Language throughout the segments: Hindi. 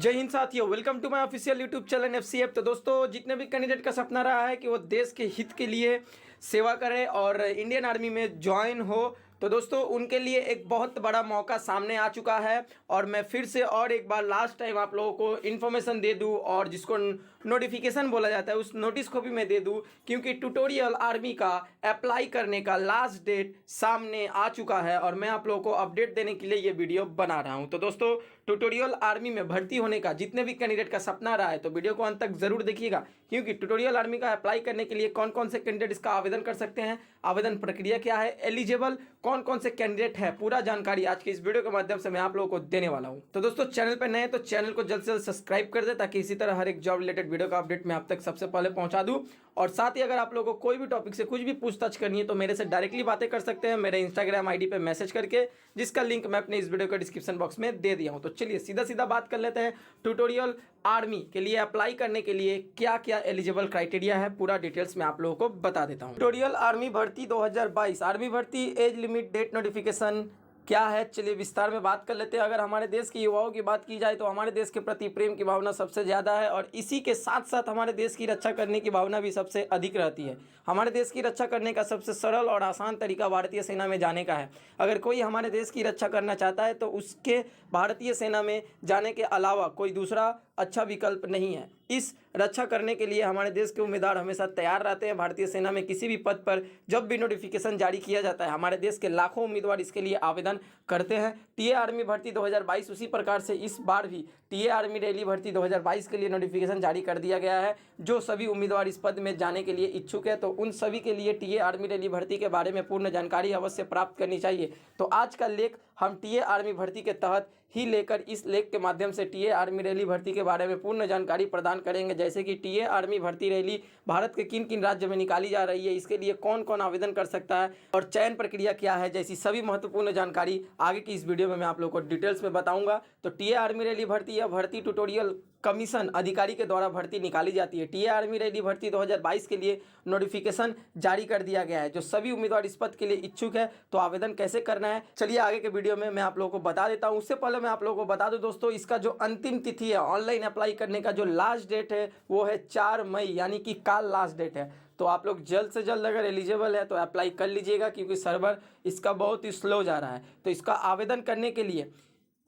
जय हिंद साथियों, welcome to my official YouTube channel FCF. तो दोस्तों, जितने भी कैंडिडेट का सपना रहा है कि वो देश के हित के लिए सेवा करे और इंडियन आर्मी में ज्वाइन हो, तो दोस्तों उनके लिए एक बहुत बड़ा मौका सामने आ चुका है। और मैं फिर से और एक बार लास्ट टाइम आप लोगों को इन्फॉर्मेशन दे दूं, और जिसको नोटिफिकेशन बोला जाता है उस नोटिस को भी मैं दे दूं, क्योंकि ट्यूटोरियल आर्मी का अप्लाई करने का लास्ट डेट सामने आ चुका है और मैं आप लोगों को अपडेट देने के लिए ये वीडियो बना रहा हूं। तो दोस्तों, ट्यूटोरियल आर्मी में भर्ती होने का जितने भी कैंडिडेट का सपना रहा है तो वीडियो को अंत तक जरूर देखिएगा, क्योंकि ट्यूटोरियल आर्मी का अप्लाई करने के लिए कौन कौन से कैंडिडेट इसका आवेदन कर सकते हैं, आवेदन प्रक्रिया क्या है, एलिजिबल कौन कौन से कैंडिडेट है, पूरा जानकारी आज के इस वीडियो के माध्यम से मैं आप लोगों को देने वाला हूं। तो दोस्तों, चैनल पर नए तो चैनल को जल्द से जल्द सब्सक्राइब कर दे, ताकि इसी तरह हर एक जॉब रिलेटेड वीडियो का अपडेट मैं आप तक सबसे पहले पहुंचा दूं। और साथ ही अगर आप लोगों को कोई भी टॉपिक से कुछ भी पूछताछ करनी है तो मेरे से डायरेक्टली बातें कर सकते हैं मेरे इंस्टाग्राम आईडी पे मैसेज करके, जिसका लिंक मैं अपने इस वीडियो के डिस्क्रिप्शन बॉक्स में दे दिया हूं। तो चलिए सीधा सीधा बात कर लेते हैं, ट्यूटोरियल आर्मी के लिए अप्लाई करने के लिए क्या क्या एलिजिबल क्राइटेरिया है, पूरा डिटेल्स मैं आप लोगों को बता देता हूं। ट्यूटोरियल आर्मी भर्ती 2022 आर्मी भर्ती एज लिमिट डेट नोटिफिकेशन क्या है, चलिए विस्तार में बात कर लेते हैं। अगर हमारे देश के युवाओं की बात की जाए तो हमारे देश के प्रति प्रेम की भावना सबसे ज़्यादा है, और इसी के साथ साथ हमारे देश की रक्षा करने की भावना भी सबसे अधिक रहती है। हमारे देश की रक्षा करने का सबसे सरल और आसान तरीका भारतीय सेना में जाने का है। अगर कोई हमारे देश की रक्षा करना चाहता है तो उसके भारतीय सेना में जाने के अलावा कोई दूसरा अच्छा विकल्प नहीं है। इस रक्षा करने के लिए हमारे देश के उम्मीदवार हमेशा तैयार रहते हैं। भारतीय सेना में किसी भी पद पर जब भी नोटिफिकेशन जारी किया जाता है, हमारे देश के लाखों उम्मीदवार इसके लिए आवेदन करते हैं। टीए आर्मी भर्ती 2022 उसी प्रकार से इस बार भी टीए आर्मी रैली भर्ती 2022 के लिए नोटिफिकेशन जारी कर दिया गया है। जो सभी उम्मीदवार इस पद में जाने के लिए इच्छुक है तो उन सभी के लिए टीए आर्मी रैली भर्ती के बारे में पूर्ण जानकारी अवश्य प्राप्त करनी चाहिए। तो आज का लेख हम टीए आर्मी भर्ती के तहत ही लेकर इस लेख के माध्यम से टीए आर्मी रैली भर्ती के बारे में पूर्ण जानकारी प्रदान करेंगे, जैसे कि टीए आर्मी भर्ती रैली भारत के किन किन राज्य में निकाली जा रही है, इसके लिए कौन कौन आवेदन कर सकता है और चयन प्रक्रिया क्या है, जैसी सभी महत्वपूर्ण जानकारी आगे की इस वीडियो में मैं आप लोगों को डिटेल्स में बताऊंगा। तो टीए आर्मी रैली भर्ती या भर्ती ट्यूटोरियल कमीशन अधिकारी के द्वारा भर्ती निकाली जाती है। टीए आर्मी रैली भर्ती 2022 के लिए नोटिफिकेशन जारी कर दिया गया है। जो सभी उम्मीदवार इस पद के लिए इच्छुक है तो आवेदन कैसे करना है, चलिए आगे के वीडियो में मैं आप लोगों को बता देता हूं। उससे पहले मैं आप लोगों को बता दूं दोस्तों, इसका जो अंतिम तिथि है ऑनलाइन अप्लाई करने का, जो लास्ट डेट है वो है 4 मई, यानी कि कल लास्ट डेट है। तो आप लोग जल्द से जल्द अगर एलिजिबल है तो अप्लाई कर लीजिएगा, क्योंकि सर्वर इसका बहुत ही स्लो जा रहा है। तो इसका आवेदन करने के लिए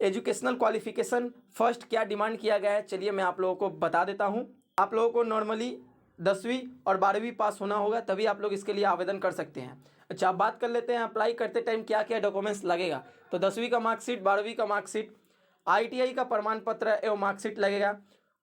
एजुकेशनल क्वालिफिकेशन फर्स्ट क्या डिमांड किया गया है, चलिए मैं आप लोगों को बता देता हूं। आप लोगों को नॉर्मली 10वीं और 12वीं पास होना होगा, तभी आप लोग इसके लिए आवेदन कर सकते हैं। अच्छा, आप बात कर लेते हैं अप्लाई करते टाइम क्या क्या डॉक्यूमेंट्स लगेगा। तो 10वीं का मार्कशीट, 12वीं का मार्कशीट, आईटीआई का प्रमाण पत्र एवं मार्कशीट लगेगा।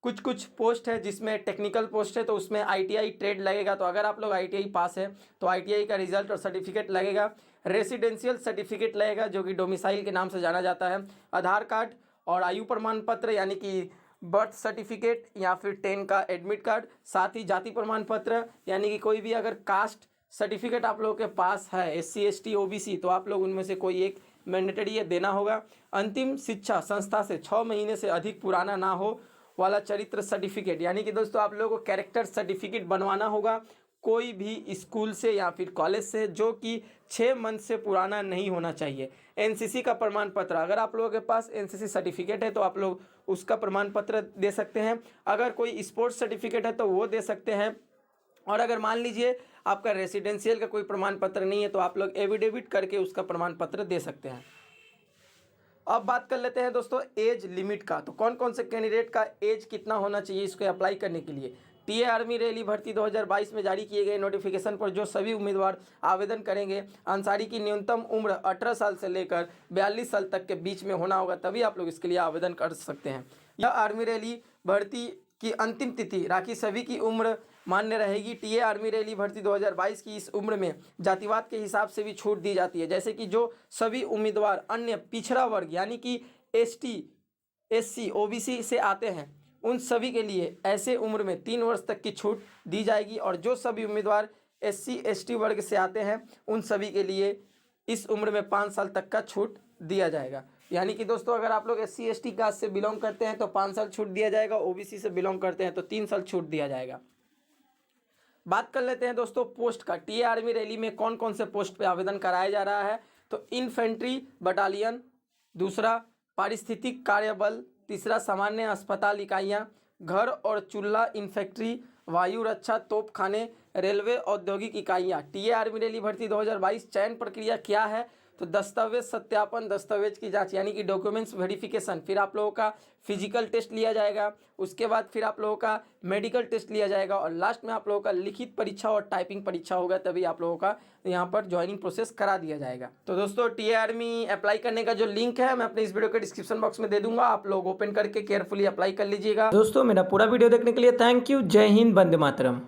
कुछ कुछ पोस्ट है जिसमें टेक्निकल पोस्ट है तो उसमें आईटीआई ट्रेड लगेगा। तो अगर आप लोग आईटीआई पास है तो आईटीआई का रिजल्ट और सर्टिफिकेट लगेगा। रेसिडेंशियल सर्टिफिकेट लगेगा, जो कि डोमिसाइल के नाम से जाना जाता है। आधार कार्ड और आयु प्रमाण पत्र, यानी कि बर्थ सर्टिफिकेट या फिर 10 का एडमिट कार्ड। साथ ही जाति प्रमाण पत्र, यानी कि कोई भी अगर कास्ट सर्टिफिकेट आप लोगों के पास है, एससी एसटी ओबीसी, तो आप लोग उनमें से कोई एक मैंडेटरी ये देना होगा। अंतिम शिक्षा संस्था से 6 महीने से अधिक पुराना ना हो वाला चरित्र सर्टिफिकेट, यानी कि दोस्तों आप लोगों को कैरेक्टर सर्टिफिकेट बनवाना होगा कोई भी स्कूल से या फिर कॉलेज से, जो कि 6 मंथ से पुराना नहीं होना चाहिए। एनसीसी का प्रमाण पत्र, अगर आप लोगों के पास एनसीसी सर्टिफिकेट है तो आप लोग उसका प्रमाण पत्र दे सकते हैं। अगर कोई स्पोर्ट्स सर्टिफिकेट है तो वो दे सकते हैं। और अगर मान लीजिए आपका रेसिडेंशियल का कोई प्रमाण पत्र नहीं है तो आप लोग एविडेविट करके उसका प्रमाण पत्र दे सकते हैं। अब बात कर लेते हैं दोस्तों एज लिमिट का। तो कौन कौन से कैंडिडेट का एज कितना होना चाहिए इसको अप्लाई करने के लिए। टीए आर्मी रैली भर्ती 2022 में जारी किए गए नोटिफिकेशन पर जो सभी उम्मीदवार आवेदन करेंगे, अंसारी की न्यूनतम उम्र 18 साल से लेकर 42 साल तक के बीच में होना होगा, तभी आप लोग इसके लिए आवेदन कर सकते हैं। यह आर्मी रैली भर्ती की अंतिम तिथि राखी सभी की उम्र मान्य रहेगी। टीए आर्मी रैली भर्ती 2022 की इस उम्र में जातिवाद के हिसाब से भी छूट दी जाती है, जैसे कि जो सभी उम्मीदवार अन्य पिछड़ा वर्ग यानी कि एसटी एससी ओबीसी से आते हैं उन सभी के लिए ऐसे उम्र में 3 वर्ष तक की छूट दी जाएगी। और जो सभी उम्मीदवार एससी एसटी वर्ग से आते हैं उन सभी के लिए इस उम्र में 5 साल तक का छूट दिया जाएगा। यानी कि दोस्तों अगर आप लोग एससी एसटी कास्ट से बिलोंग करते हैं तो 5 साल छूट दिया जाएगा, ओबीसी से बिलोंग करते हैं तो 3 साल छूट दिया जाएगा। बात कर लेते हैं दोस्तों पोस्ट का। टीए आर्मी रैली में कौन कौन से पोस्ट पे आवेदन कराया जा रहा है। तो इन्फेंट्री बटालियन, दूसरा पारिस्थितिक कार्य बल, तीसरा सामान्य अस्पताल इकाइयाँ, घर और चूल्हा इन्फेक्ट्री, वायु रक्षा, तोप खाने, रेलवे औद्योगिक इकाइयाँ। टीए आर्मी रैली भर्ती 2022 चयन प्रक्रिया क्या है? तो दस्तावेज सत्यापन, दस्तावेज की जांच यानी कि डॉक्यूमेंट्स वेरिफिकेशन, फिर आप लोगों का फिजिकल टेस्ट लिया जाएगा, उसके बाद फिर आप लोगों का मेडिकल टेस्ट लिया जाएगा और लास्ट में आप लोगों का लिखित परीक्षा और टाइपिंग परीक्षा होगा, तभी आप लोगों का यहाँ पर ज्वाइनिंग प्रोसेस करा दिया जाएगा। तो दोस्तों टीए आर्मी अप्लाई करने का जो लिंक है मैं अपने इस वीडियो के डिस्क्रिप्शन बॉक्स में दे दूंगा, आप लोग ओपन करके केयरफुली अप्लाई कर लीजिएगा। दोस्तों मेरा पूरा वीडियो देखने के लिए थैंक यू। जय हिंद, वंदे मातरम।